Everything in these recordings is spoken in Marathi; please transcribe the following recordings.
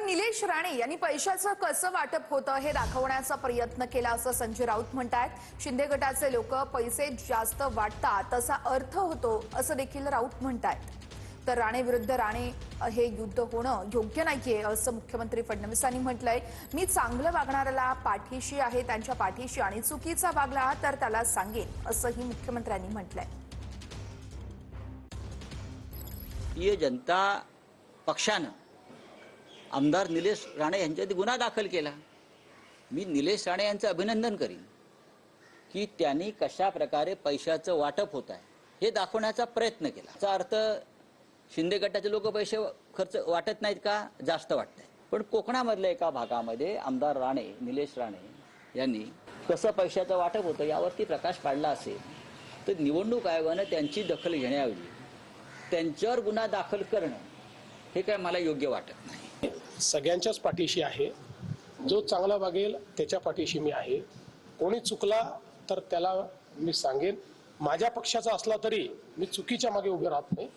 निलेश राणे यांनी पैशाचं कसं वाटप होतं हे दाखवण्याचा प्रयत्न केला असं संजय राऊत म्हणतायत। शिंदे गटाचे लोक पैसे जास्त वाटतात तसा अर्थ होतो असं देखील राऊत म्हणतायत। तर राणे विरुद्ध राणे हे युद्ध होणं योग्य नाहीये असं मुख्यमंत्री फडणवीसांनी म्हटलंय। मी चांगलं वागणाऱ्याला पाठीशी आहे, त्यांच्या पाठीशी, आणि चुकीचा वागला तर त्याला सांगेन असंही मुख्यमंत्र्यांनी म्हटलंय। ये जनता पक्षानं आमदार निलेश राणे यांच्यावर गुन्हा दाखल केला। मी निलेश राणे यांचं अभिनंदन करीन की त्यांनी कशा प्रकारे पैशाचं वाटप होत आहे हे दाखवण्याचा प्रयत्न केला। याचा अर्थ शिंदे गटाचे लोक पैसे खर्च वाटत नाहीत का? जास्त वाटत आहे। पण कोकणामधल्या एका भागामध्ये आमदार राणे निलेश राणे यांनी कसं पैशाचं वाटप होतं यावरती प्रकाश पाडला असेल तर निवडणूक आयोगानं त्यांची दखल घेण्याऐवजी त्यांच्यावर गुन्हा दाखल करणं हे काय मला योग्य वाटत नाही। सगळ्यांच्याच पाठीशी आहे, जो चांगला वागेल त्याच्या पाठीशी मी आहे। कोणी चुकला तर त्याला मी सांगेन, माझ्या पक्षाचा असला तरी मी चुकीच्या मागे उभे राहत नाही,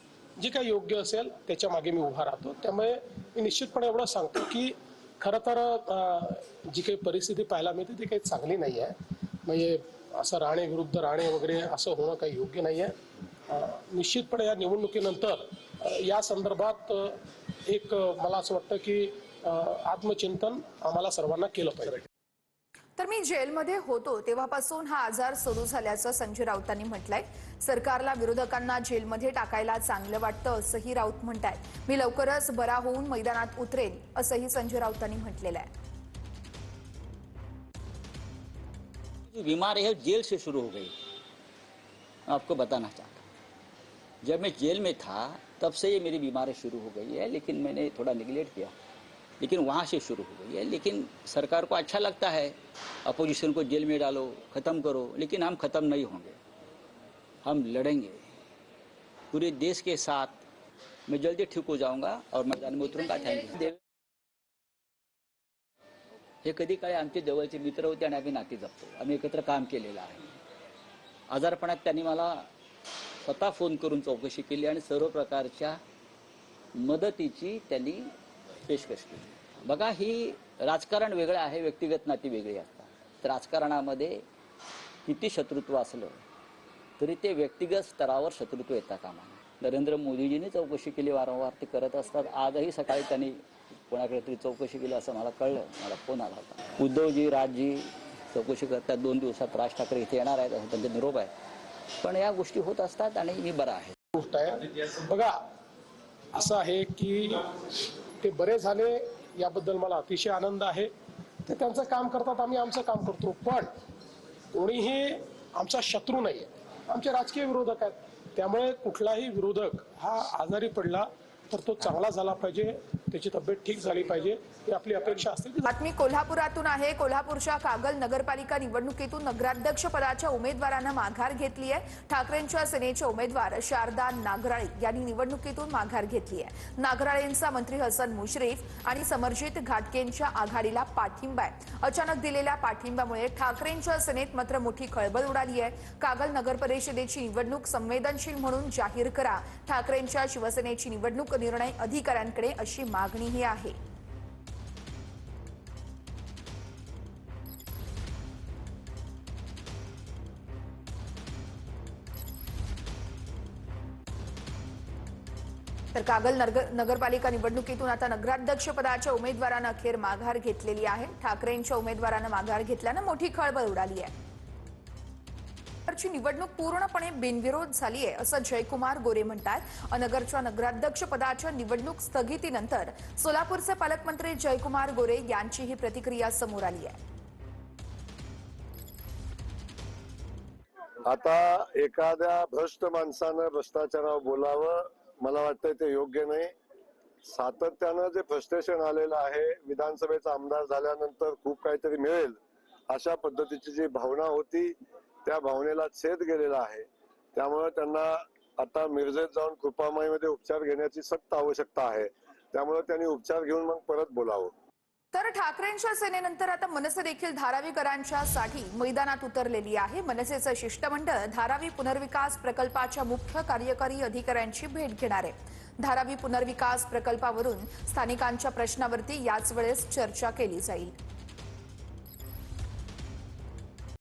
जे काही योग्य असेल त्याच्या मागे मी उभा राहतो। त्यामुळे मी निश्चितपणे एवढं सांगतो की खरं तर जी काही परिस्थिती पाहायला मिळते ती काही चांगली नाही आहे। म्हणजे असं राणे विरुद्ध राणे वगैरे असं होणं काही योग्य नाही आहे। निश्चितपणे या निवडणुकीनंतर या संदर्भात एक मला असं वाटतं की आत्मचिंतन आम्हाला सर्वांना केलं पाहिजे। तर मी जेलमध्ये होतो तेव्हापासून हा आजार सुरू झाल्याचं संजय राऊतांनी म्हटलंय। सरकारला विरोधकांना जेलमध्ये टाकायला चांगलं वाटतं असंही राऊत म्हणतायत। मी लवकरच बरा होऊन मैदानात उतरेन असंही संजय राऊतांनी म्हटलेलं आहे। बीमारी है जेल से शुरू हो गई। आपको बताना चाहता हूं, जब मैं जेल में था तब से ये मेरी बीमारी शुरू हो गई है, लेकिन मैंने थोड़ा निगलेक्ट किया, लेकिन वहाँ से शुरू हो गई है। लेकिन सरकार को अच्छा लगता है अपोजिशन को जेल में डालो, ख़त्म करो, लेकिन हम ख़त्म नहीं होंगे, हम लड़ेंगे पूरे देश के साथ। मैं जल्दी ठीक हो जाऊंगा और मैदान में उतरूंगा। Thank you. हे कधी काळी आमचे जवळचे मित्र होते आणि आम्ही नाती जपतो, आम्ही एकत्र काम केलेलं आहे। आजारपणात त्यांनी मला स्वतः फोन करून चौकशी केली आणि सर्व प्रकारच्या मदतीची त्यांनी पेशकश केली। बघा, ही राजकारण वेगळं आहे, व्यक्तिगत नाती वेगळी असतात। राजकारणामध्ये किती शत्रुत्व असलं तरी ते व्यक्तिगत स्तरावर शत्रुत्व येता कामा नये। नरेंद्र मोदीजींनी चौकशी केली, वारंवार ते करत असतात। आजही सकाळी त्यांनी कोणाकडे तरी चौकशी केली असं मला कळलं, मला फोन आला होता। उद्धवजी, राजजी चौकशी करतात, 2 दिवसात राज ठाकरे इथे येणार आहेत असं त्यांचा निरोप आहे। पण या गोष्टी होत असतात आणि मी बरा आहे। गोष्ट आहे बघा, असं आहे की ते बरे झाले याबद्दल मला अतिशय आनंद आहे। ते त्यांचं काम करतात, आम्ही आमचं काम करतो। पण कोणीही आमचा शत्रू नाहीये, आमचे राजकीय विरोधक आहेत। त्यामुळे कुठलाही विरोधक हा आजारी पडला तर तो चांगला झाला पाहिजे, त्याची तब्येत ठीक झाली पाहिजे, ही आपली अपेक्षा असते। बातमी कोल्हापुरातून आहे। कोल्हापूरच्या कागल नगरपालिका निवडणुकीतून नगराध्यक्ष पदाच्या उमेदवारांना माघार घेतली आहे। ठाकरेंच्या सेनेच्या उमेदवार शारदा नागराळे यांनी निवडणुकीतून माघार घेतली आहे। नागराळेंचा मंत्री हसन मुश्रीफ आणि समरजित घाटकेंच्या आघाडीला पाठिंबा आहे। अचानक दिलेल्या पाठिंब्यामुळे ठाकरेंच्या सेनेत मात्र मोठी खळबळ उडाली आहे। कागल नगर परिषदेची निवडणूक संवेदनशील म्हणून जाहीर करा, ठाकरेंच्या शिवसेनेची निवडणूक निर्णय अधिकाऱ्यांकडे अशी मागणीही आहे। तर कागल नगरपालिका निवडणुकीतून आता नगराध्यक्ष पदाच्या उमेदवारांना अखेर माघार घेतलेली आहे। ठाकरेंच्या उमेदवारांना माघार घेतल्यानं मोठी खळबळ उडाली आहे। निवडणूक पूर्णपणे बिनविरोध झाली आहे असं जयकुमार गोरे म्हणतात। नगरच्या नगराध्यक्ष पदाच्या निवडणूक स्थगितीनंतर सोलापूरचे पालकमंत्री जयकुमार गोरे यांची ही प्रतिक्रिया समोर आली आहे। आता एखाद्या भ्रष्ट माणसानं भ्रष्टाचारावर बोलावं, मला वाटतं ते योग्य नाही। सातत्यानं जे फ्रस्ट्रेशन आलेलं आहे, विधानसभेचा आमदार झाल्यानंतर खूप काहीतरी मिळेल अशा पद्धतीची जी भावना होती त्या भावनेला छेद गेलेला आहे। त्यामुळे त्यांना आता मिरजेत जाऊन कृपामाईमध्ये उपचार घेण्याची सक्त आवश्यकता आहे। त्यामुळे त्यांनी उपचार घेऊन मग परत बोलावं। तर ठाकरेंच्या सेनेनंतर आता मनसे देखील धारावीकरांच्यासाठी मैदानात उतरलेली आहे. मनसेचं शिष्टमंडळ धारावी पुनर्विकास प्रकल्पाच्या मुख्य कार्यकारी अधिकाऱ्यांची भेट घेणार आहे. धारावी पुनर्विकास प्रकल्पावरून स्थानिकांच्या प्रश्नावरती याच वेळेस चर्चा केली जाईल.